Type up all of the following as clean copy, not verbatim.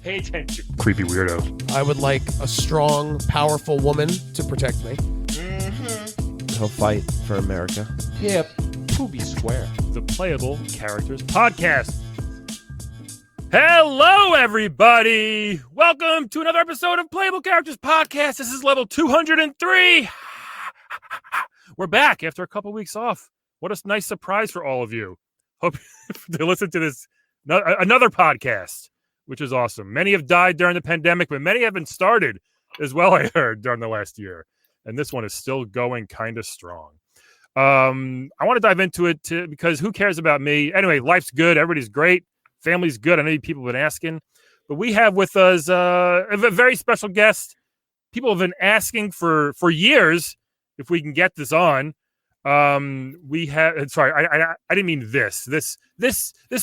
Pay attention. Creepy weirdo. I would like a strong, powerful woman to protect me. He'll fight for America. Hip. Poopy square. The Playable Characters Podcast. Hello, everybody. Welcome to another episode of Playable Characters Podcast. This is level 203. We're back after a couple weeks off. What a nice surprise for all of you. Hope to listen to this another podcast, which is awesome. Many have died during the pandemic, but many have been started as well, I heard, during the last year. And this one is still going kind of strong. I want to dive into it because who cares about me? Anyway, life's good. Everybody's great. Family's good. I know people have been asking. But we have with us a very special guest. People have been asking for years if we can get this on. We have, sorry, I didn't mean this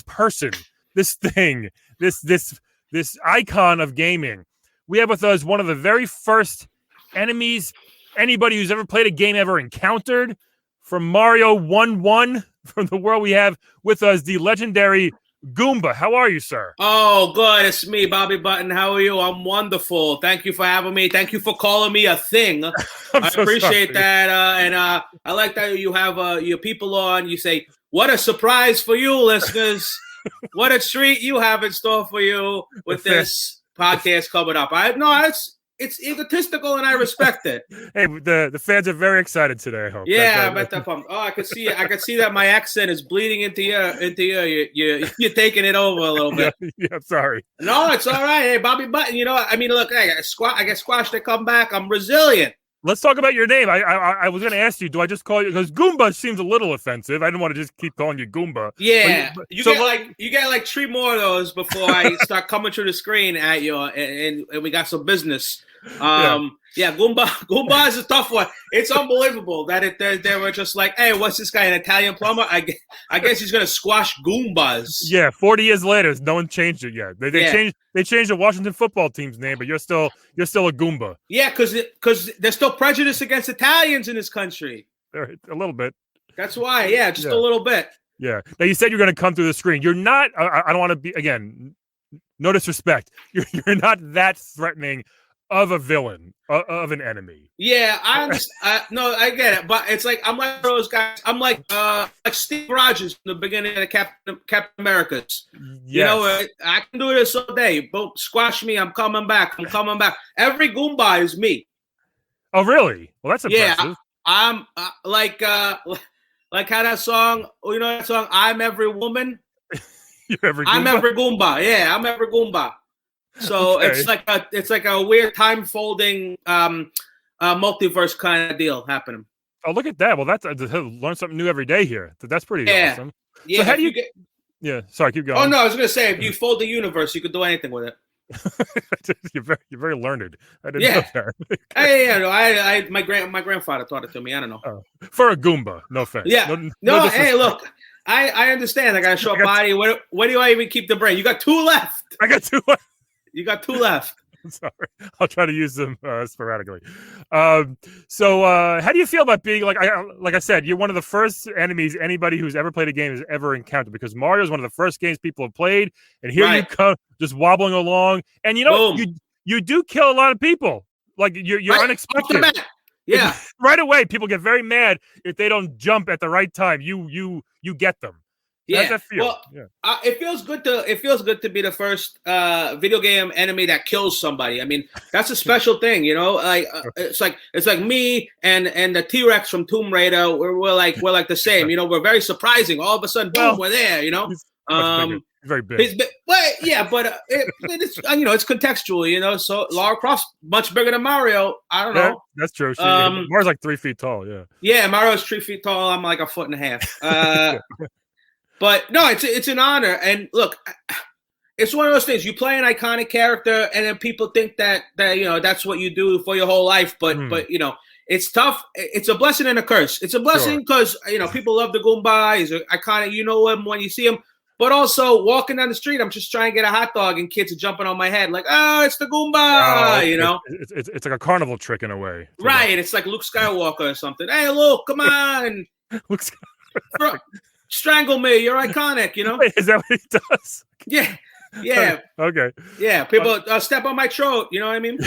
person, this thing, this icon of gaming. We have with us one of the very first enemies anybody who's ever played a game ever encountered. From Mario 1-1 from the world, we have with us the legendary Goomba. How are you, sir? Oh, good. It's me, Bobby Button. How are you? I'm wonderful. Thank you for having me. Thank you for calling me a thing. I appreciate that. And I like that you have your people on. You say, what a surprise for you, listeners. What a treat you have in store for you with this podcast coming up. It's egotistical, and I respect it. Hey, the fans are very excited today, I hope. Yeah, I bet that pumped. Oh, I could see that my accent is bleeding into you. You're taking it over a little bit. Yeah, I'm sorry. No, it's all right. Hey, Bobby Button, I mean, look, I get squashed to come back. I'm resilient. Let's talk about your name. I was going to ask you, do I just call you, because Goomba seems a little offensive. I didn't want to just keep calling you Goomba. Yeah, you get like 3 more of those before I start coming through the screen at you, and we got some business. Goomba is a tough one. It's unbelievable that they were just like, hey, what's this guy, an Italian plumber? I guess he's gonna squash Goombas. Yeah, 40 years later, no one changed it yet. They changed the Washington football team's name, but you're still a Goomba. Yeah, because there's still prejudice against Italians in this country. A little bit. That's why. Yeah, just a little bit. Yeah. Now you said you're going to come through the screen. You're not. I don't want to be, again, no disrespect. You're not that threatening of a villain, of an enemy. Yeah, I understand. No, I get it, but it's like I'm like those guys. I'm like Steve Rogers from the beginning of the Captain Americas. Yes. You know, I can do this all day. Boom, squash me. I'm coming back. Every Goomba is me. Oh, really? Well, that's impressive. Yeah, I'm like how that song. You know that song? I'm every woman. You're every Goomba? I'm every Goomba. Yeah, I'm every Goomba. So okay. it's like a weird time folding multiverse kind of deal happening. Oh, look at that! Well, that's learn something new every day here. That's pretty awesome. Yeah. So how do you get? Yeah. Sorry, keep going. Oh no, I was gonna say if you fold the universe, you could do anything with it. You're very learned. I didn't know that. I my grandfather taught it to me. I don't know. Oh. For a Goomba, no offense. Yeah. No hey, look. I understand. I got a short body. Where do I even keep the brain? You got 2 left. I got 2 left. You got 2 left. I'm sorry. I'll try to use them sporadically. So how do you feel about being, like I said, you're one of the first enemies anybody who's ever played a game has ever encountered, because Mario is one of the first games people have played, and here you come just wobbling along, and you do kill a lot of people. Like you're unexpected. Yeah. Right away, people get very mad if they don't jump at the right time. You get them. How does that feel? Well, it feels good to be the first video game enemy that kills somebody. I mean, that's a special thing, you know. Like it's like me and the T-Rex from Tomb Raider. We're like the same, you know. We're very surprising. All of a sudden, boom, we're there, you know. Very big. But it's it's contextual, you know. So Lara Croft's much bigger than Mario. I don't know. That's true. Mario's like 3 feet tall. Yeah. Yeah, Mario's 3 feet tall. I'm like 1.5 feet. But no, it's an honor. And look, it's one of those things. You play an iconic character, and then people think that that's what you do for your whole life. But it's tough. It's a blessing and a curse. It's a blessing because people love the Goomba. He's iconic. You know him when you see him. But also walking down the street, I'm just trying to get a hot dog, and kids are jumping on my head like, "Oh, it's the Goomba!" It's like a carnival trick in a way, right? It's like Luke Skywalker or something. Hey, Luke, come on! Luke Strangle me! You're iconic, you know. Wait, is that what he does? Yeah. Yeah. Okay. Yeah. People step on my throat. You know what I mean?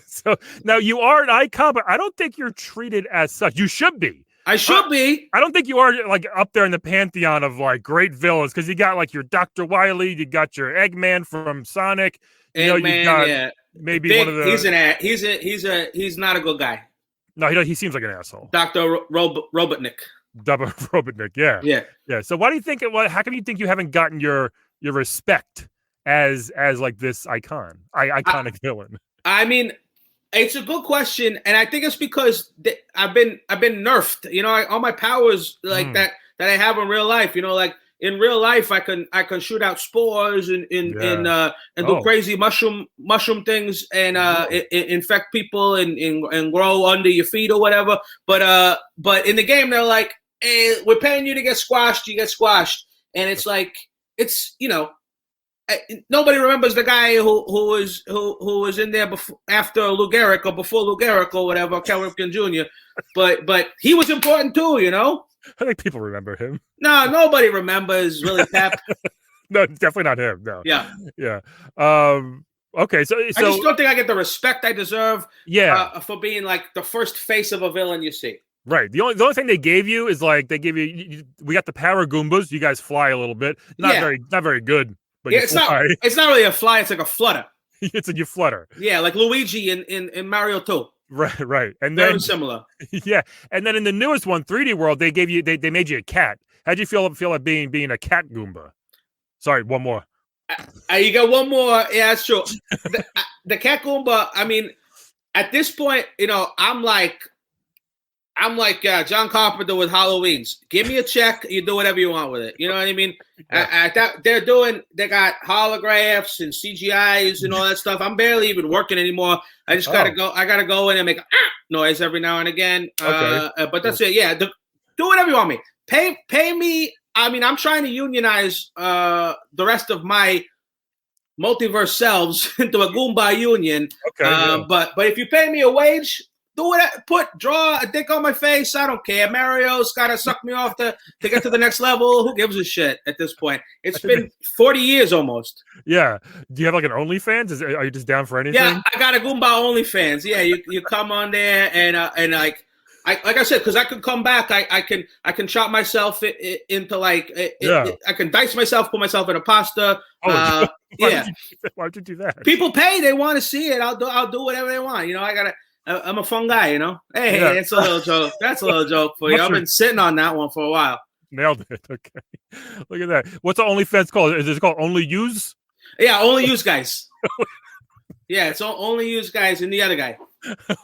So now you are an icon, but I don't think you're treated as such. You should be. I should be. I don't think you are like up there in the pantheon of like great villains because you got like your Dr. Wily, you got your Eggman from Sonic. You Eggman, got maybe Big, one of the. he's not a good guy. No, he seems like an asshole. Dr. Robotnik. Robotnik, yeah. Yeah. So why do you think how come you think you haven't gotten your respect as like this iconic villain? I mean, it's a good question, and I think it's because I've been nerfed. You know, all my powers like that I have in real life. You know, like in real life, I can shoot out spores and do crazy mushroom things and infect people and grow under your feet or whatever. But in the game, they're like, hey, we're paying you to get squashed. You get squashed, and it's like nobody remembers the guy who was in there after Lou Gehrig or before Lou Gehrig or whatever, Cal Ripken Jr. But he was important too, you know. I think people remember him. No, nobody remembers Willie Pep. No, definitely not him. No. Yeah. Okay, so I just don't think I get the respect I deserve. Yeah. For being like the first face of a villain you see. Right. The only thing they gave you is like they give you. We got the power Goombas. You guys fly a little bit. Not very good. But yeah, it's not really a fly. It's like a flutter. You flutter. Yeah, like Luigi in Mario 2. Right. And very then similar. Yeah, and then in the newest one, 3D World, they gave you they made you a cat. How'd you feel like being a cat Goomba? Sorry, one more. You got one more. Yeah, that's true. The cat Goomba. I mean, at this point, you know, I'm like John Carpenter with Halloween's. Give me a check, you do whatever you want with it. You know what I mean? Yeah. They got holographs and CGIs and all that stuff. I'm barely even working anymore. I just gotta go. I gotta go in and make a noise every now and again. Okay. But that's it. Yeah, do whatever you want me. Pay me. I mean, I'm trying to unionize the rest of my multiverse selves into a Goomba union. Okay. But if you pay me a wage, do it. Draw a dick on my face. I don't care. Mario's got to suck me off to get to the next level. Who gives a shit at this point? It's been 40 years almost. Yeah. Do you have like an OnlyFans? Are you just down for anything? Yeah, I got a Goomba OnlyFans. Yeah, you come on there and like I said, because I could come back. I can chop myself into like I can dice myself, put myself in a pasta. Why'd you do that? People pay. They want to see it. I'll do whatever they want. You know, I'm a fun guy, you know. Hey, that's a little joke. That's a little joke for you. I've been sitting on that one for a while. Nailed it. Okay. Look at that. What's the OnlyFans called? Is it called Only Use? Yeah, Only Use Guys. Yeah, it's Only Use Guys and the other guy.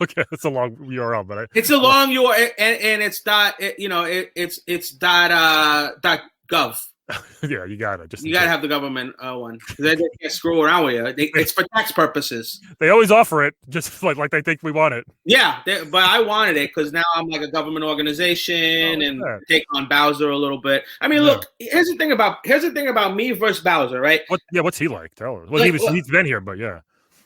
Okay, that's a long URL, but it's a long URL and it's it's dot gov. Yeah, you got it. You got to have the government one. They can't screw around with you. It's for tax purposes. They always offer it, just like they think we want it. Yeah, but I wanted it because now I'm like a government organization and take on Bowser a little bit. I mean, look. Here's the thing about me versus Bowser, right? What's he like? Tell us. Well, he's been here, but yeah.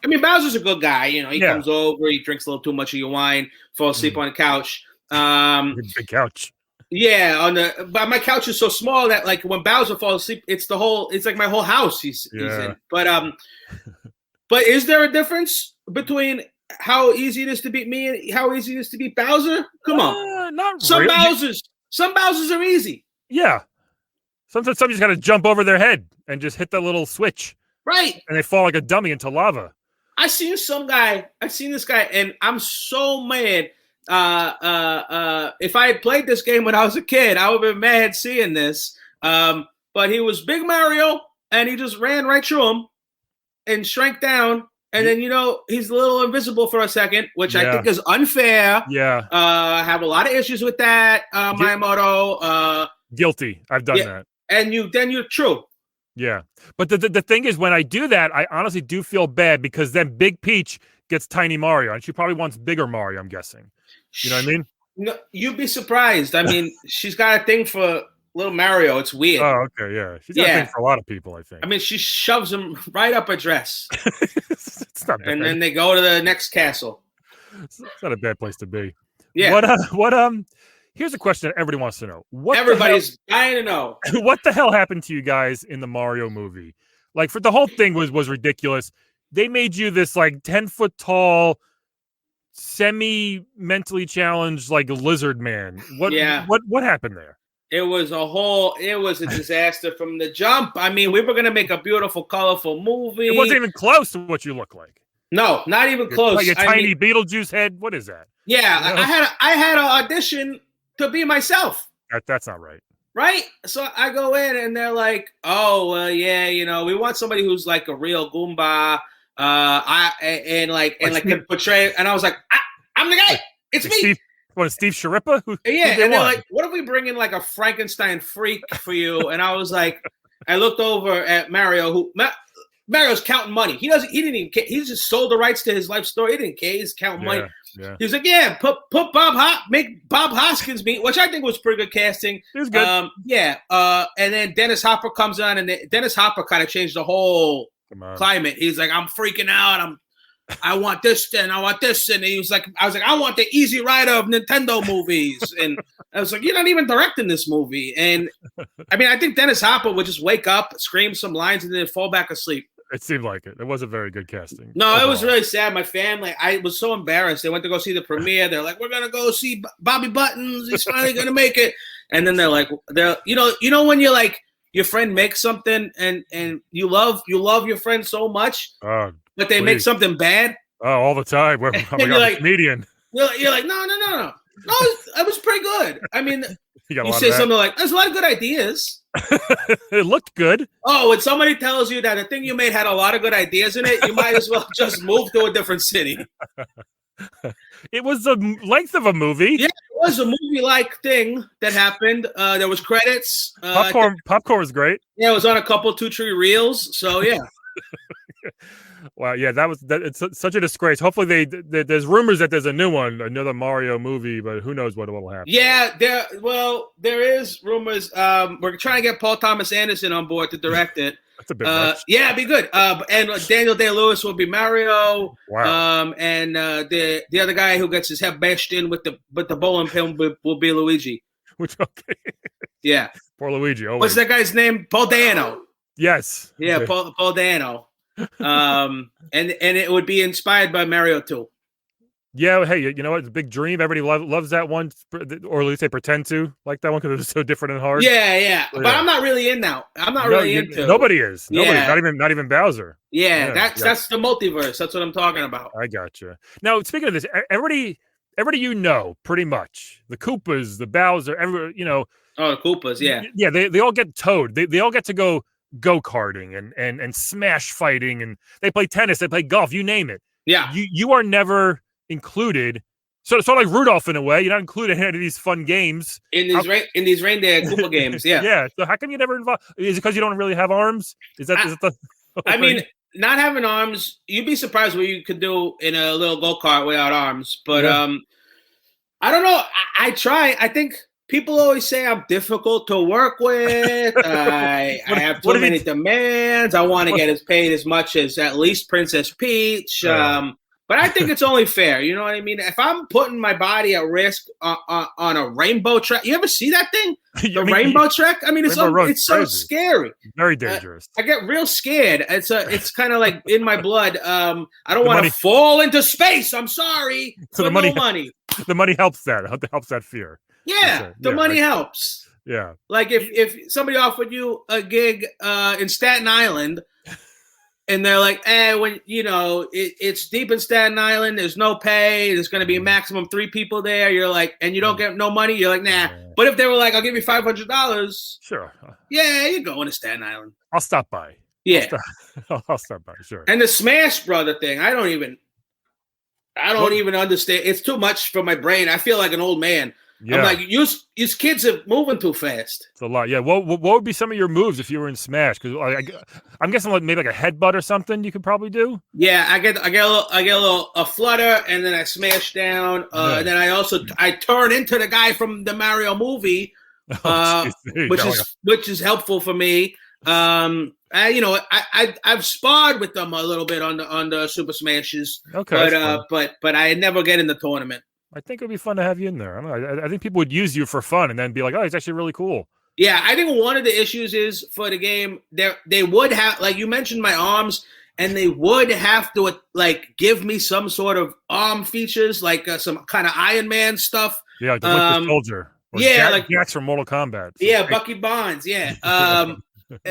I mean, Bowser's a good guy. You know, he comes over, he drinks a little too much of your wine, falls asleep on the couch. Big couch. Yeah, but my couch is so small that like when Bowser falls asleep, it's like my whole house he's in. But is there a difference between how easy it is to beat me and how easy it is to beat Bowser? Come on, not some really. Some Bowsers are easy. Yeah, sometimes somebody's got to jump over their head and just hit the little switch, right? And they fall like a dummy into lava. I've seen this guy, and I'm so mad. If I had played this game when I was a kid, I would have been mad seeing this. But he was Big Mario, and he just ran right through him and shrank down. And then, you know, he's a little invisible for a second, which I think is unfair. Yeah. I have a lot of issues with that, Miyamoto. Guilty. I've done that. And then you're true. Yeah. But the thing is, when I do that, I honestly do feel bad because then Big Peach gets Tiny Mario, and she probably wants bigger Mario, I'm guessing. You know what I mean? No, you'd be surprised. I mean, she's got a thing for little Mario. It's weird. Oh, okay, yeah. She's got a thing for a lot of people, I think. I mean, she shoves him right up her dress. It's not bad. And then they go to the next castle. It's not a bad place to be. Yeah. Here's a question that everybody wants to know. Everybody's dying to know. What the hell happened to you guys in the Mario movie? Like for the whole thing was ridiculous. They made you this like 10-foot tall, semi-mentally challenged like lizard man. What happened there? It was a disaster from the jump. I mean, we were gonna make a beautiful, colorful movie. It wasn't even close to what you look like. No, not even close. Like a tiny Beetlejuice head. What is that? Yeah, You know? I had an audition to be myself. That's not right. Right? So I go in and they're like, "Oh, well, yeah, we want somebody who's like a real Goomba, can portray." And I was like, "I'm the guy. It's me." Steve Sharippa? Yeah, and they're like, "What if we bring in like a Frankenstein freak for you?" And I was like, I looked over at Mario, Mario's counting money. He didn't even care. He just sold the rights to his life story. He didn't care. He's counting money. Yeah. He was like, make Bob Hoskins meet, which I think was pretty good casting. It was good. And then Dennis Hopper comes on, and Dennis Hopper kind of changed the whole climate. He's like, I'm freaking out. I want this, and I want this, and I was like, I want the Easy Rider of Nintendo movies, and I was like, you're not even directing this movie. And I mean, I think Dennis Hopper would just wake up, scream some lines, and then fall back asleep. It seemed like it. It wasn't very good casting. No, it was really sad. My family, I was so embarrassed. They went to go see the premiere. They're like, we're gonna go see Bobby Buttons. He's finally gonna make it. And then they're like, you know when you're like, your friend makes something and you love your friend so much, but they make something bad. Oh, all the time. I'm a comedian. You're like, no, it was pretty good. I mean, you say something like, there's a lot of good ideas. It looked good. Oh, when somebody tells you that the thing you made had a lot of good ideas in it, you might as well just move to a different city. It was the length of a movie. Yeah, it was a movie-like thing that happened. There was credits. Popcorn was great. Yeah, it was on a couple 2-3 reels. So yeah. Wow, yeah, it's such a disgrace. Hopefully there's rumors that there's a new one, another Mario movie, but who knows what will happen. Yeah, there is rumors. We're trying to get Paul Thomas Anderson on board to direct it. That's a bit much. Yeah, it'd be good. And Daniel Day-Lewis will be Mario. Wow. And the other guy who gets his head bashed in with the bowling pin will be Luigi. Okay. Yeah. Poor Luigi. What's that guy's name? Paul Dano. Yes. Yeah, Paul Dano. And it would be inspired by Mario 2. Yeah, hey, you know what? It's a big dream. Everybody loves that one, or at least they pretend to like that one because it's so different and hard. Yeah. But I'm not really in now. I'm not really into. Nobody is. Nobody. Not even Bowser. Yeah, that's the multiverse. That's what I'm talking about. I gotcha. Now, speaking of this, everybody pretty much the Koopas, the Bowser, Oh, the Koopas, yeah. Yeah, they all get towed. They all get to go karting and smash fighting, and they play tennis, they play golf, you name it. Yeah. You are never included. So like Rudolph in a way, you're not included in any of these fun games. In these reindeer Koopa games, yeah. Yeah. So how come you never involved? Is it because you don't really have arms? Is it the I mean, not having arms, you'd be surprised what you could do in a little go-kart without arms. But I don't know. I try. I think people always say I'm difficult to work with. I have too many demands. I want to get paid as much as at least Princess Peach. But I think it's only fair. You know what I mean? If I'm putting my body at risk on a rainbow track, you ever see that thing? The rainbow track? I mean, it's so scary. Very dangerous. I get real scared. It's kind of like in my blood. I don't want to fall into space. I'm sorry. So the money. The money helps that. It helps that fear. Yeah, the money helps. Yeah. Like if somebody offered you a gig in Staten Island, and they're like, when it's deep in Staten Island, there's no pay, there's going to be a maximum 3 people there. You're like, and you don't get no money. You're like, nah. Yeah. But if they were like, I'll give you $500. Sure. Yeah, you're going to Staten Island. I'll stop by. Yeah. I'll stop by. Sure. And the Smash Brother thing, I don't even understand. It's too much for my brain. I feel like an old man. Yeah. I'm like, you kids are moving too fast. It's a lot. Yeah. What would be some of your moves if you were in Smash? Because I'm guessing maybe like a headbutt or something you could probably do. Yeah, I get a flutter, and then I smash down. And then I turn into the guy from the Mario movie, which is helpful for me. I've sparred with them a little bit on the Super Smashes. Okay. But I never get in the tournament. I think it would be fun to have you in there. I don't know. I think people would use you for fun and then be like, oh, it's actually really cool. Yeah, I think one of the issues is for the game, they would have, like you mentioned, my arms, and they would have to like give me some sort of arm features, like some kind of Iron Man stuff. Yeah, like the Winter Soldier. Or like Jax from Mortal Kombat. So yeah, Bucky Barnes. Yeah,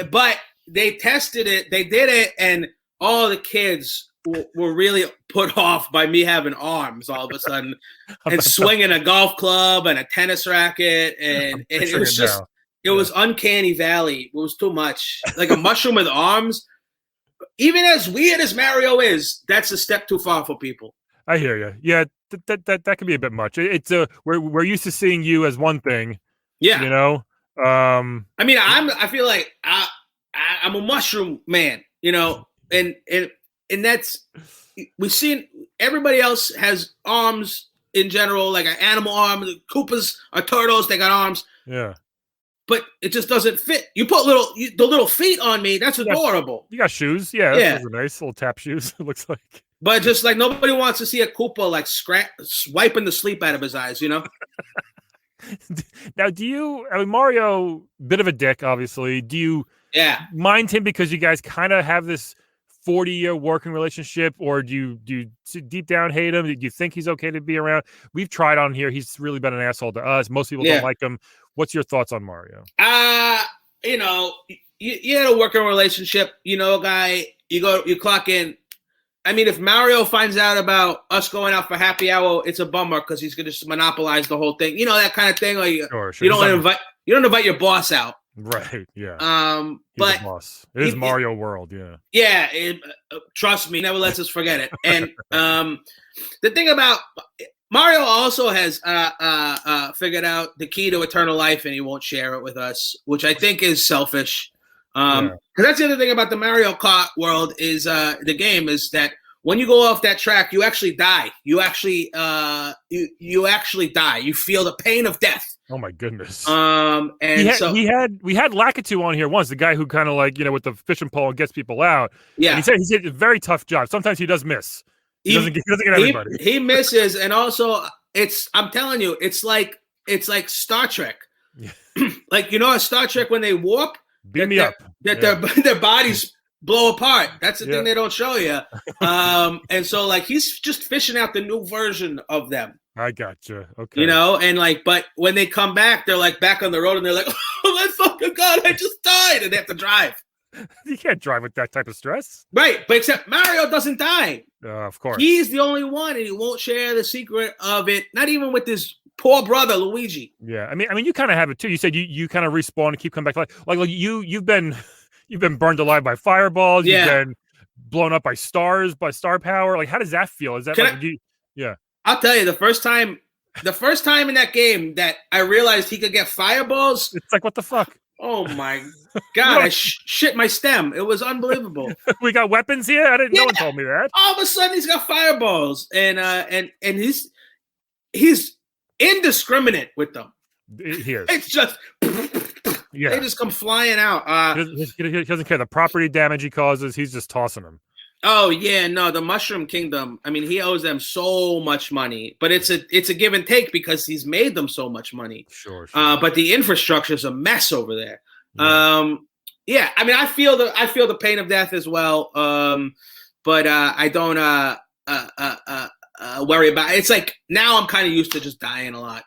but they tested it, they did it, and all the kids were really put off by me having arms all of a sudden, and swinging a golf club and a tennis racket, and it was just. It was uncanny valley. It was too much. Like a mushroom with arms. Even as weird as Mario is, that's a step too far for people. I hear you. Yeah, that can be a bit much. It's we're used to seeing you as one thing. Yeah, you know. I mean, I feel like I'm a mushroom man. You know, and that's we've seen everybody else has arms in general, like an animal arm. The Koopas are turtles; they got arms. Yeah. But it just doesn't fit. You put the little feet on me. That's adorable. You got shoes. Yeah. Those are nice little tap shoes. It looks like. But just like nobody wants to see a Koopa like wiping the sleep out of his eyes, you know? Now, Mario, bit of a dick, obviously. Do you mind him because you guys kind of have this 40-year working relationship, or do you deep down hate him? Do you think he's okay to be around? We've tried on here. He's really been an asshole to us. Most people don't like him. What's your thoughts on Mario? You know, you had a working relationship, you know, guy, you clock in. I mean, if Mario finds out about us going out for happy hour, it's a bummer because he's going to monopolize the whole thing. You know, that kind of thing. Like, sure. You don't invite your boss out. Right. Yeah. But boss. It is Mario World. Yeah. Yeah. Trust me, never lets us forget it. And the thing about Mario also has figured out the key to eternal life, and he won't share it with us, which I think is selfish. Because that's the other thing about the Mario Kart world is the game is that when you go off that track, you actually die. You actually you actually die. You feel the pain of death. Oh my goodness. And we had Lakitu on here once, the guy who kind of like, you know, with the fishing pole and gets people out. Yeah. And he said he's a very tough job. Sometimes he does miss. He doesn't get everybody. He misses, and also I'm telling you, it's like Star Trek. Yeah. Like, you know, a Star Trek when they warp, their bodies blow apart. That's the thing they don't show you. And so like he's just fishing out the new version of them. I gotcha. Okay. You know, and like, but when they come back, they're like back on the road, and they're like, "Oh my fucking god, I just died!" And they have to drive. You can't drive with that type of stress. Right, but except Mario doesn't die. Of course. He's the only one, and he won't share the secret of it, not even with his poor brother, Luigi. Yeah, I mean, you kind of have it, too. You said you kind of respawn and keep coming back to life. Like you've been burned alive by fireballs. Yeah. You've been blown up by stars, by star power. Like, how does that feel? Is that I'll tell you, the first time in that game that I realized he could get fireballs. It's like, what the fuck? Oh my god! I shit my stem. It was unbelievable. We got weapons here. No one told me that. All of a sudden, he's got fireballs, and he's indiscriminate with them. It's just they just come flying out. He doesn't care the property damage he causes. He's just tossing them. Oh yeah, no, the Mushroom Kingdom. I mean, he owes them so much money, but it's a give and take because he's made them so much money. Sure. But the infrastructure is a mess over there. Yeah. I mean, I feel the pain of death as well. But I don't worry about it. It's like now I'm kind of used to just dying a lot.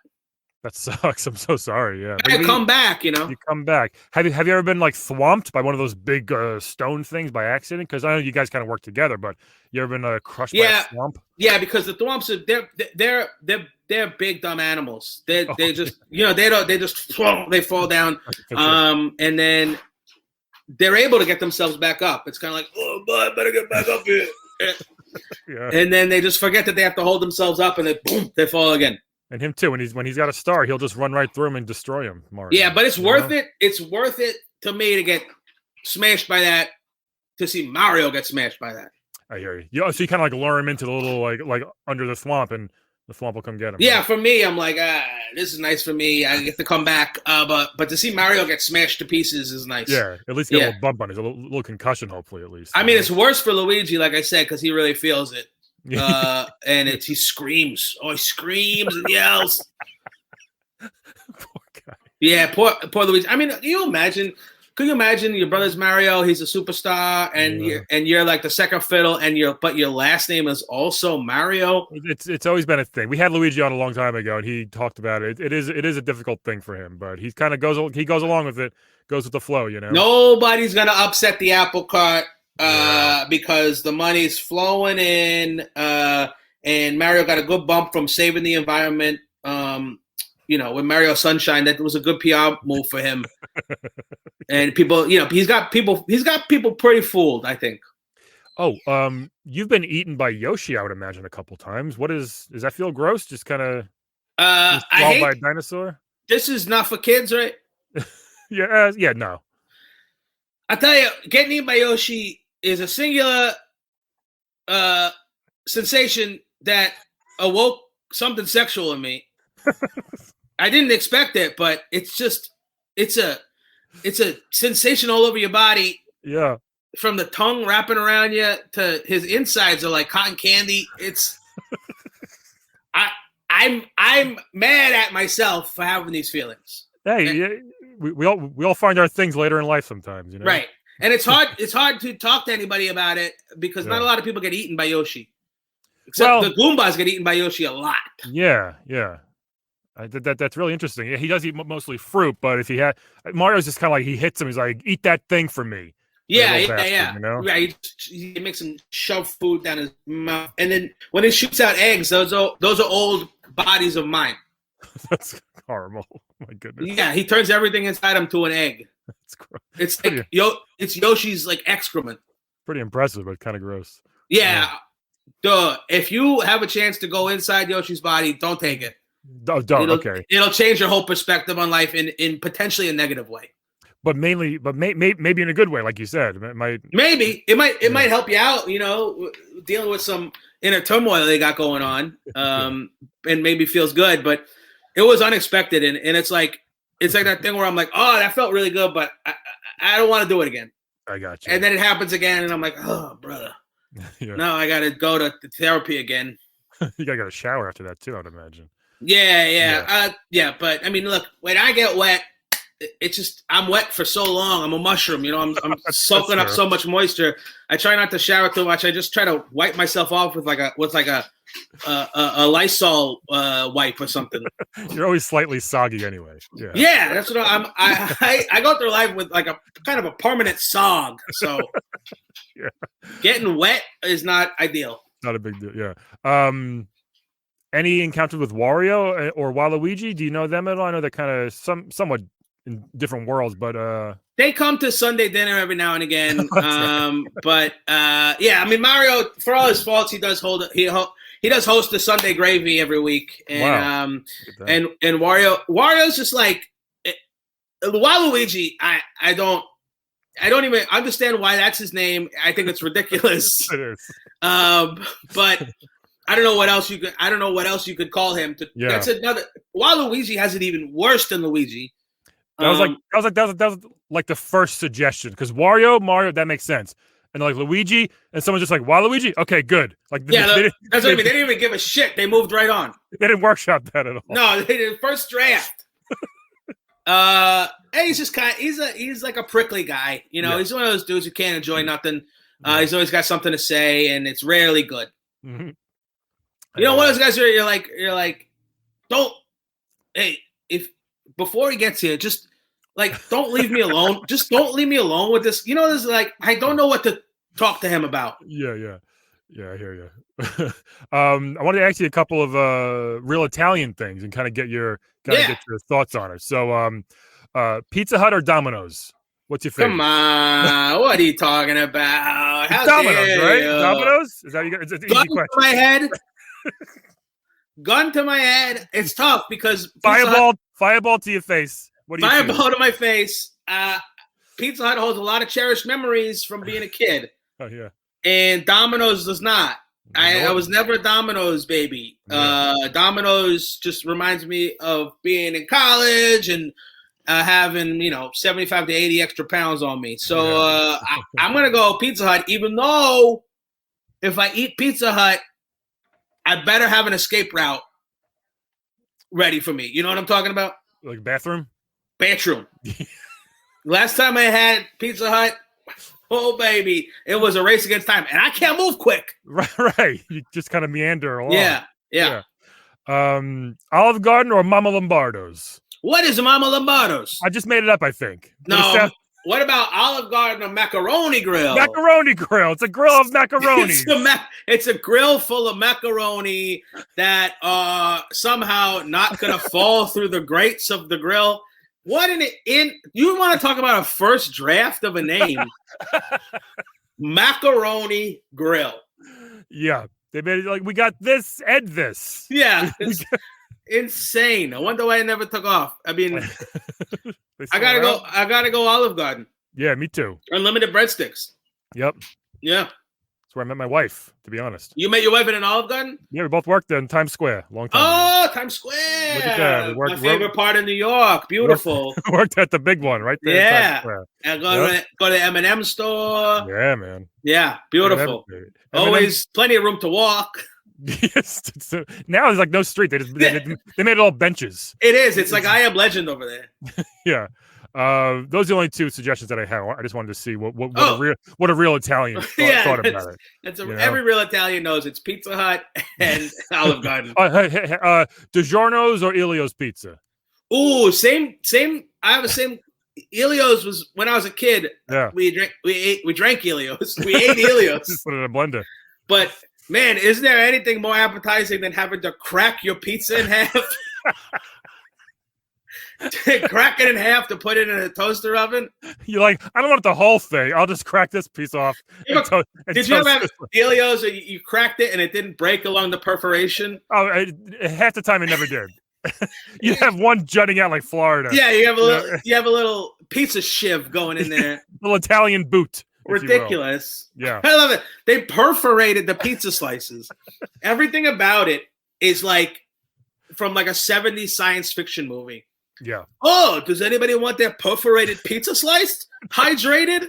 That sucks. I'm so sorry. Yeah, I come back. You know, you come back. Have you ever been like thwomped by one of those big stone things by accident? Because I know you guys kind of work together, but you ever been crushed by a thwomp? Yeah, because the thwomps are they're big dumb animals. They just they fall down, and then they're able to get themselves back up. It's kind of like, oh, boy, I better get back up here. Yeah. And then they just forget that they have to hold themselves up, and then boom, they fall again. And him too. When he's got a star, he'll just run right through him and destroy him. Mario. Yeah, but it's worth it. It's worth it to me to get smashed by that. To see Mario get smashed by that. I hear you. So you kind of like lure him into the little like under the swamp, and the swamp will come get him. Yeah, right? For me, I'm like, this is nice for me. I get to come back. But to see Mario get smashed to pieces is nice. Yeah, at least get a little bump on it, a little concussion, hopefully at least. I mean, it's worse for Luigi, like I said, because he really feels it. And he screams. Oh, he screams and yells. Poor guy. Yeah, poor Luigi. I mean, could you imagine your brother's Mario, he's a superstar, and you're like the second fiddle, but your last name is also Mario? It's always been a thing. We had Luigi on a long time ago, and he talked about it. It is a difficult thing for him, but he kind of goes along with it, goes with the flow, you know. Nobody's gonna upset the apple cart because the money's flowing in, and Mario got a good bump from saving the environment. With Mario Sunshine, that was a good PR move for him. And people, he's got people pretty fooled, I think. Oh, you've been eaten by Yoshi, I would imagine, a couple times. Does that feel gross? Just kind of I hate by a dinosaur? This is not for kids, right? Yeah, no. I tell you, getting eaten by Yoshi is a singular sensation that awoke something sexual in me. I didn't expect it, but it's a sensation all over your body. Yeah. From the tongue wrapping around you to his insides are like cotton candy. I'm mad at myself for having these feelings. Hey, we all find our things later in life sometimes, you know. Right. And it's hard to talk to anybody about it because not a lot of people get eaten by Yoshi. Except the Goombas get eaten by Yoshi a lot. Yeah. That's really interesting. Yeah, he does eat mostly fruit, but if he had Mario's just kind of like he hits him. He's like, "Eat that thing for me." Yeah. You know? Right. He makes him shove food down his mouth, and then when he shoots out eggs, those are old bodies of mine. That's horrible. My goodness. Yeah, he turns everything inside him to an egg. That's gross. It's like it's Yoshi's like excrement. Pretty impressive, but kind of gross. Yeah. Duh. If you have a chance to go inside Yoshi's body, don't take it. Don't. Okay. It'll change your whole perspective on life in potentially a negative way. But maybe in a good way, like you said. It might help you out. Dealing with some inner turmoil they got going on, and maybe feels good. But it was unexpected, and it's like that thing where I'm like, oh, that felt really good, but I don't want to do it again. I got you. And then it happens again, and I'm like, oh, brother. Yeah. Now I got to go to therapy again. You got to get a shower after that too, I'd imagine. Yeah. But I mean, look, when I get wet, it's just I'm wet for so long. I'm a mushroom, I'm soaking up so much moisture. I try not to shower too much. I just try to wipe myself off with a Lysol wipe or something. You're always slightly soggy anyway. Yeah. Yeah, that's what I go through life with like a kind of a permanent sog. So getting wet is not ideal. Not a big deal. Yeah. Any encounters with Wario or Waluigi? Do you know them at all? I know they're kind of somewhat in different worlds, but they come to Sunday dinner every now and again. But I mean, Mario, for all his faults, he does host the Sunday Gravy every week, and and Wario's just like Waluigi. I don't even understand why that's his name. I think it's ridiculous. It is. But I don't know what else you could call him. That's another. Waluigi has it even worse than Luigi. That was like the first suggestion because Mario, that makes sense. And like Luigi, and someone's just like, Waluigi? Okay, good. Like that's what I mean. They didn't even give a shit. They moved right on. They didn't workshop that at all. No, they did first draft. And he's just he's like a prickly guy. He's one of those dudes who can't enjoy nothing. He's always got something to say, and it's rarely good. Mm-hmm. One of those guys where you're like, if before he gets here, just like don't leave me alone. Just don't leave me alone with this. This is like I don't know what to talk to him about. Yeah, I hear you. I wanted to ask you a couple of real Italian things and kind of get your thoughts on it. So, Pizza Hut or Domino's? What's your favorite? Come on, what are you talking about? Domino's, right? Domino's? Is that you got? It's an easy question. To my head. Gun to my head. It's tough because fireball to your face. What do you Fireball to my face. Pizza Hut holds a lot of cherished memories from being a kid. Oh yeah. And Domino's does not. I was never a Domino's baby. Yeah. Domino's just reminds me of being in college and having 75 to 80 extra pounds on me. So I'm gonna go Pizza Hut, even though if I eat Pizza Hut, I better have an escape route ready for me. You know what I'm talking about? Like bathroom? bathroom. Last time I had Pizza Hut, oh baby, it was a race against time, and I can't move quick. Right. You just kind of meander along. Yeah. Olive Garden or Mama Lombardo's? What is Mama Lombardo's? I just made it up, I think. No. What about Olive Garden or Macaroni Grill? Macaroni Grill. It's a grill of macaroni. It's a grill full of macaroni that somehow not going to fall through the grates of the grill. What you want to talk about a first draft of a name? Macaroni Grill. Yeah. They made it like, we got this and this. Yeah. It's insane. I wonder why it never took off. I mean, I gotta go Olive Garden. Yeah, me too. Unlimited breadsticks. Yep. Yeah. That's where I met my wife, to be honest. You met your wife in an Olive Garden? Yeah, we both worked in Times Square a long time ago. Times Square. Look at that. My favorite part of New York. Beautiful. Worked at the big one right there in Times Square. And go to M&M store. Yeah, man. Yeah, beautiful. Always plenty of room to walk. Yes. Now there's like no street. They made it all benches. It is. It's like I Am Legend over there. Yeah. Those are the only two suggestions that I have. I just wanted to see what a real Italian thought about it. Every real Italian knows it's Pizza Hut and Olive Garden. DiGiorno's or Elio's Pizza? Ooh, same. I have the same. Elio's was when I was a kid. Yeah. We drank Elio's. We ate Elio's. Just put it in a blender. But man, isn't there anything more appetizing than having to crack your pizza in half? Crack it in half to put it in a toaster oven. You're like, I don't want the whole thing. I'll just crack this piece off. Did you ever have Elio's? You cracked it and it didn't break along the perforation? Oh, half the time it never did. You have one jutting out like Florida. Yeah, you have a little pizza shiv going in there. Little Italian boot. Ridiculous. Yeah, I love it. They perforated the pizza slices. Everything about it is like from like a 70s science fiction movie. Yeah. Oh, does anybody want their perforated pizza sliced? Hydrated?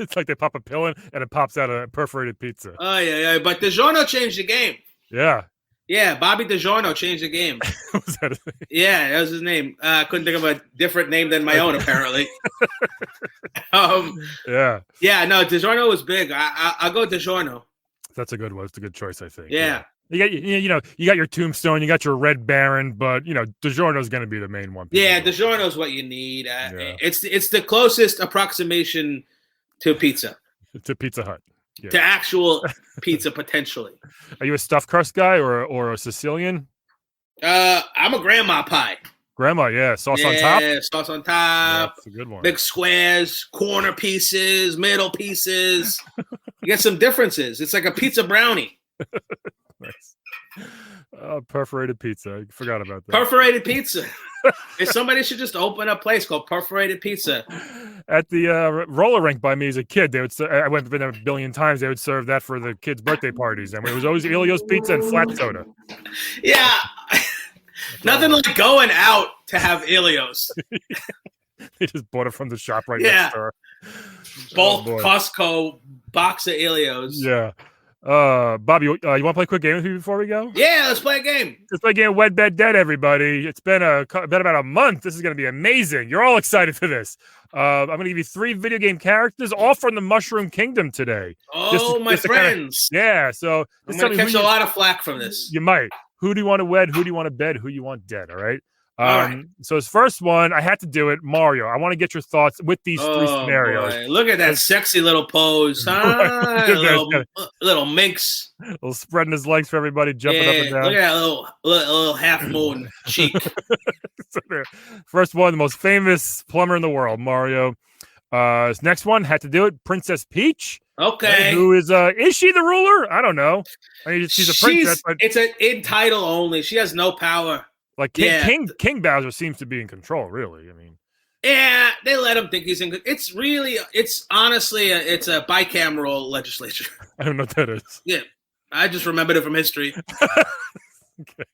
It's like they pop a pill in and it pops out a perforated pizza. Oh, yeah. But DiGiorno changed the game. Yeah. Yeah, Bobby DiGiorno changed the game. Was that yeah, that was his name. I couldn't think of a different name than my own, apparently. Yeah. Yeah, no, DiGiorno was big. I'll go DiGiorno. That's a good one. It's a good choice, I think. Yeah. You got your Tombstone, you got your Red Baron, but DiGiorno's going to be the main one. Yeah, DiGiorno's what you need. It's the closest approximation to pizza. To Pizza Hut. Yeah. To actual pizza, potentially. Are you a stuffed crust guy or a Sicilian? I'm a grandma pie. Grandma, yeah. Sauce on top? Yeah, sauce on top. Yeah, that's a good one. Big squares, corner pieces, middle pieces. You get some differences. It's like a pizza brownie. Nice. Perforated pizza. I forgot about that. Perforated pizza. Somebody should just open a place called Perforated Pizza. At the roller rink by me as a kid, I went there a billion times. They would serve that for the kids' birthday parties, and it was always Elio's Pizza and flat soda. Yeah, nothing like going out to have Elio's. They just bought it from the shop right next door. Bulk Costco box of Elio's. Yeah. Bobby, you want to play a quick game with me before we go? Yeah, let's play a game. Let's play a game of Wed, Bed, Dead, everybody. It's been about a month. This is going to be amazing. You're all excited for this. I'm going to give you 3 video game characters, all from the Mushroom Kingdom today. Oh, my friends. So I'm going to catch a lot of flack from this. You might. Who do you want to wed? Who do you want to bed? Who you want dead? All right. So his first one, I had to do it. Mario. I want to get your thoughts with these 3 scenarios. Boy. Look at that sexy little pose, huh? little minx. Little spreading his legs for everybody, jumping up and down. Look at that little half moon cheek. First one, the most famous plumber in the world, Mario. His next one had to do it. Princess Peach. Okay. Who is she the ruler? I don't know. I mean, she's a princess, but it's in title only. She has no power. Like King Bowser seems to be in control, really. I mean, yeah, they let him think he's in. It's honestly, it's a bicameral legislature. I don't know what that is. Yeah, I just remembered it from history. Okay.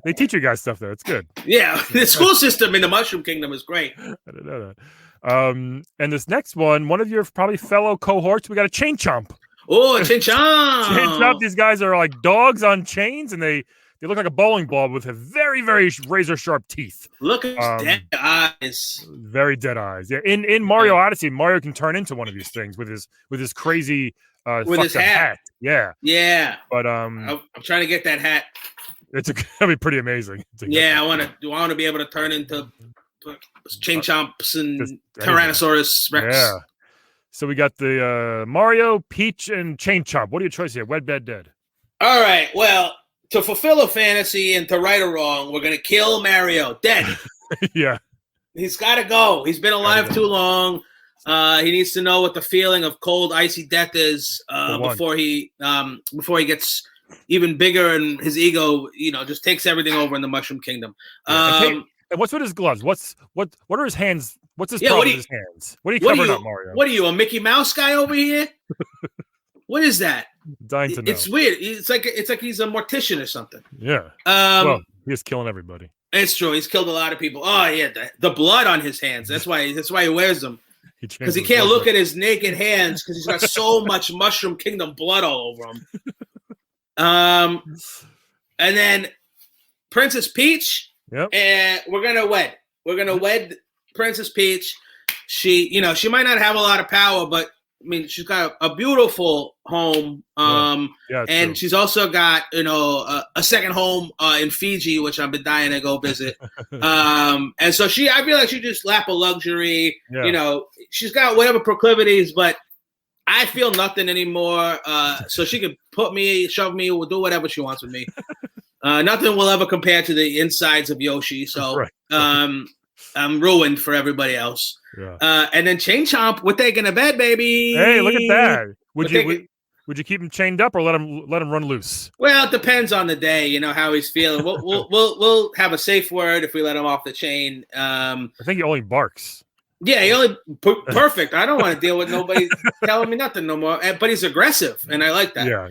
They teach you guys stuff there. It's good. Yeah, the school system in the Mushroom Kingdom is great. I didn't know that. And this next one of your probably fellow cohorts, we got a Chain Chomp. Oh, Chain Chomp. Chain Chomp. These guys are like dogs on chains, and they they look like a bowling ball with a very, very razor sharp teeth. Look at his dead eyes. Very dead eyes. Yeah. In Mario Odyssey, Mario can turn into one of these things with his crazy with his hat. Yeah. Yeah. But I'm trying to get that hat. That'd be pretty amazing. Yeah, I want to be able to turn into chain chomps and Tyrannosaurus Rex. Yeah. So we got the Mario, Peach, and Chain Chomp. What are your choices here? Wed, Bed, Dead. All right. Well, to fulfill a fantasy and to right or wrong, we're gonna kill Mario. Dead. Yeah. He's got to go. He's been alive too long. He needs to know what the feeling of cold, icy death is before he gets even bigger and his ego, just takes everything over in the Mushroom Kingdom. And what's with his gloves? What are his hands? What's his problem with his hands? What are you covering up, Mario? What are you, a Mickey Mouse guy over here? What is that? Dying to know. It's weird. It's like he's a mortician or something. Yeah. Well, he's killing everybody. It's true. He's killed a lot of people. Oh yeah, the blood on his hands. That's why he wears them. Because he can't look at his naked hands because he's got so much Mushroom Kingdom blood all over him. And then Princess Peach. Yep. And we're gonna wed. We're gonna wed Princess Peach. She might not have a lot of power, but I mean, she's got a beautiful home. And true. she's also got a second home in Fiji, which I've been dying to go visit. And so I feel like she just lap of luxury. Yeah. She's got whatever proclivities, but I feel nothing anymore. So she can shove me, will do whatever she wants with me. Nothing will ever compare to the insides of Yoshi. So I'm ruined for everybody else. Yeah. And then Chain Chomp, we're taking a bed, baby. Hey, look at that. Would you keep him chained up or let him run loose? Well, it depends on the day. How he's feeling. We'll have a safe word if we let him off the chain. I think he only barks. Yeah, he only perfect. I don't want to deal with nobody telling me nothing no more. But he's aggressive, and I like that. Yeah,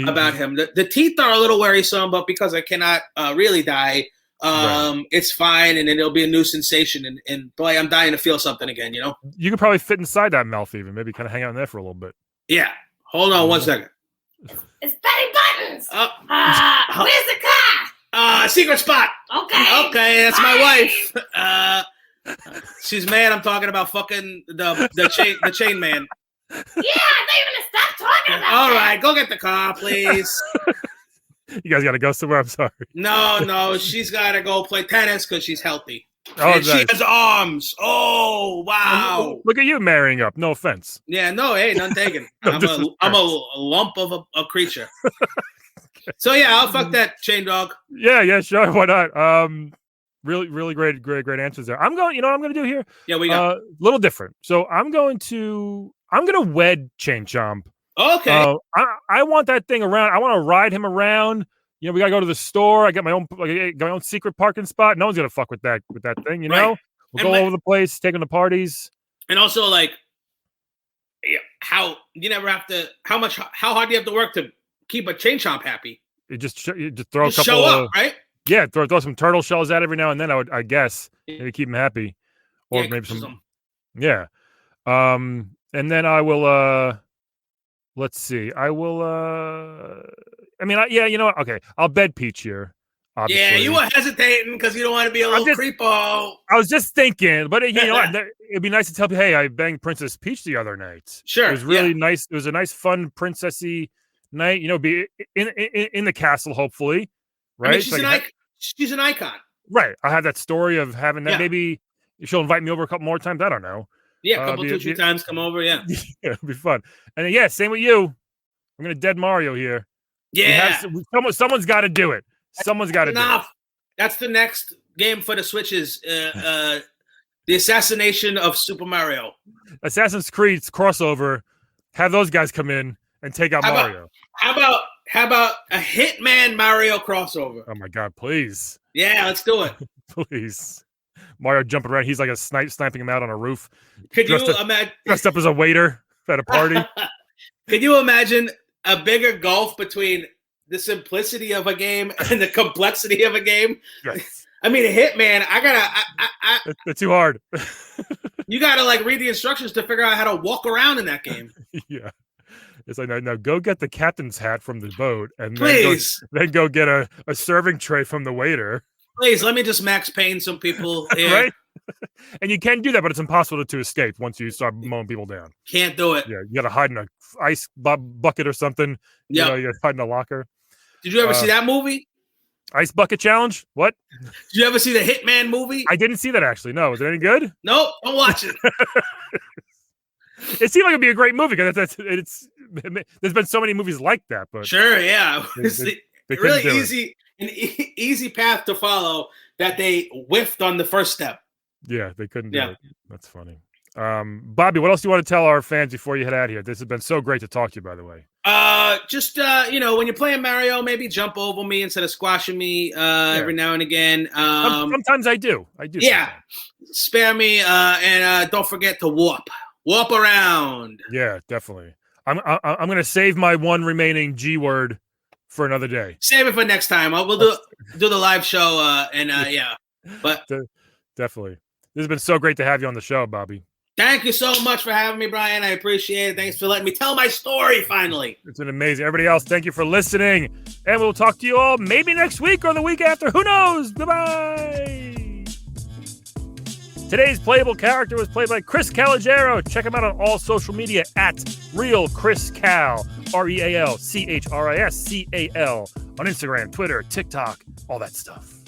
about him. The teeth are a little worrisome, but because I cannot really die, it's fine, and then it'll be a new sensation. And boy, I'm dying to feel something again. You could probably fit inside that mouth, even maybe kind of hang out in there for a little bit. Yeah. Hold on 1 second. It's Betty Buttons. Where's the car? Secret spot. Okay, that's my wife. She's mad I'm talking about fucking the chain man. Yeah, I thought you were gonna stop talking about All right, go get the car, please. You guys gotta go somewhere. I'm sorry. No, she's gotta go play tennis because she's healthy. Oh, and she has arms. Oh, wow. Look at you marrying up. No offense. Yeah, no, hey, none taken. I'm a lump of a creature. So yeah, I'll fuck that chain dog. Yeah, sure. Why not? Really great answers there. I'm going. You know what I'm going to do here? Yeah, we got a little different. So I'm going to wed Chain Chomp. Okay. I want that thing around. I want to ride him around. We got to go to the store. I got my own secret parking spot. No one's gonna fuck with that thing. We'll go over the place, take him to parties. And also, how you never have to. How hard do you have to work to keep a Chain Chomp happy? You just throw a couple. Show up, right? Yeah, throw some turtle shells out every now and then. I guess maybe keep him happy, or maybe some. Yeah, and then I will. Let's see. I will. You know what? Okay, I'll bed Peach here. Obviously. Yeah, you were hesitating because you don't want to be a little creepo. I was just thinking, but it'd be nice to tell you, hey, I banged Princess Peach the other night. Sure, it was really nice. It was a nice, fun, princessy night. Be in the castle, hopefully. Right? She's an icon. Right. I have that story of having that. Yeah. Maybe she'll invite me over a couple more times. I don't know. Yeah, a couple, 2-3 times come over. Yeah. Yeah, it'll be fun. And then, same with you. I'm going to dead Mario here. Yeah. Someone's got to do it. Someone's got to do it. That's the next game for the Switches. The assassination of Super Mario. Assassin's Creed's crossover. Have those guys come in and take out Mario. How about a Hitman Mario crossover? Oh my God, please. Yeah, let's do it. Please. Mario jumping around. He's like a snipe sniping him out on a roof. Could you imagine dressed up as a waiter at a party? Could you imagine a bigger gulf between the simplicity of a game and the complexity of a game? Yes. I mean, a Hitman, It's too hard. You gotta read the instructions to figure out how to walk around in that game. Yeah. It's like, no, go get the captain's hat from the boat, and Please. then go get a serving tray from the waiter. Please, let me just Max Payne some people here. Right? And you can do that, but it's impossible to escape once you start mowing people down. Can't do it. Yeah, you got to hide in a ice bucket or something. Yeah. You know, you got to hide in a locker. Did you ever see that movie? Ice bucket challenge? What? Did you ever see the Hitman movie? I didn't see that, actually. No. Was it any good? Nope. Don't watch it. It seemed like it'd be a great movie because there's been so many movies like that. But Sure, yeah. They It's couldn't really do it. easy path to follow that they whiffed on the first step. Yeah, they couldn't do it. That's funny. Bobby, what else do you want to tell our fans before you head out here? This has been so great to talk to you, by the way. Just when you're playing Mario, maybe jump over me instead of squashing me every now and again. Sometimes I do. Yeah. Sometimes. Spare me and don't forget to warp around. Yeah, definitely. I'm going to save my one remaining G word for another day. Save it for next time. We'll do the live show yeah. But definitely. This has been so great to have you on the show, Bobby. Thank you so much for having me, Brian. I appreciate it. Thanks for letting me tell my story finally. It's been amazing. Everybody else, thank you for listening. And we'll talk to you all maybe next week or the week after. Who knows? Goodbye. Today's playable character was played by Chris Calogero. Check him out on all social media at RealChrisCal, RealChrisCal, on Instagram, Twitter, TikTok, all that stuff.